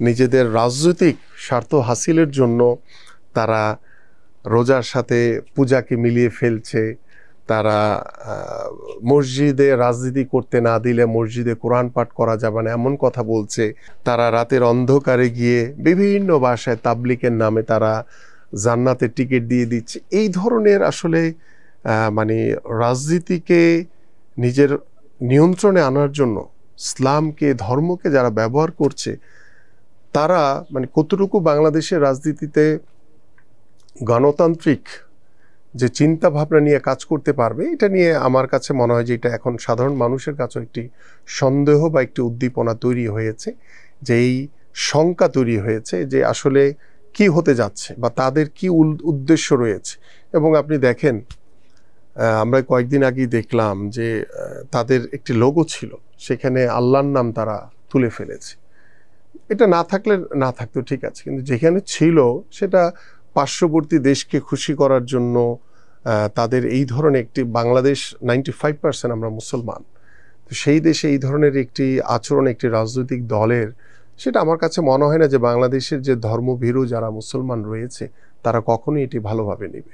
নিজেদের রাজনৈতিক স্বার্থ হাসিলের জন্য তারা রোজার সাথে পূজাকে মিলিয়ে ফেলছে। তারা মসজিদে রাজনীতি করতে না দিলে মসজিদে কোরআন পাঠ করা যাবে না এমন কথা বলছে। তারা রাতের অন্ধকারে গিয়ে বিভিন্ন ভাষায় তাবলিকের নামে তারা জান্নাতের টিকিট দিয়ে দিচ্ছে। এই ধরনের আসলে মানে রাজনীতিকে নিজের নিয়ন্ত্রণে আনার জন্য ইসলামকে, ধর্মকে যারা ব্যবহার করছে, তারা মানে কতটুকু বাংলাদেশের রাজনীতিতে গণতান্ত্রিক যে চিন্তা ভাবনা নিয়ে কাজ করতে পারবে, এটা নিয়ে আমার কাছে মনে হয় যে এটা এখন সাধারণ মানুষের কাছেও একটি সন্দেহ বা একটি উদ্দীপনা তৈরি হয়েছে, যে এই শঙ্কা তৈরি হয়েছে যে আসলে কি হতে যাচ্ছে বা তাদের কি উদ্দেশ্য রয়েছে। এবং আপনি দেখেন, আমরা কয়েকদিন আগেই দেখলাম যে তাদের একটি লোগো ছিল, সেখানে আল্লাহর নাম তারা তুলে ফেলেছে। এটা না থাকলে না থাকতো ঠিক আছে, কিন্তু যেখানে ছিল সেটা পার্শ্ববর্তী দেশকে খুশি করার জন্য তাদের এই ধরনের একটি, বাংলাদেশ 95% আমরা মুসলমান, তো সেই দেশে এই ধরনের একটি আচরণ একটি রাজনৈতিক দলের, সেটা আমার কাছে মনে হয় না যে বাংলাদেশের যে ধর্মভীরু যারা মুসলমান রয়েছে তারা কখনোই এটি ভালোভাবে নেবে।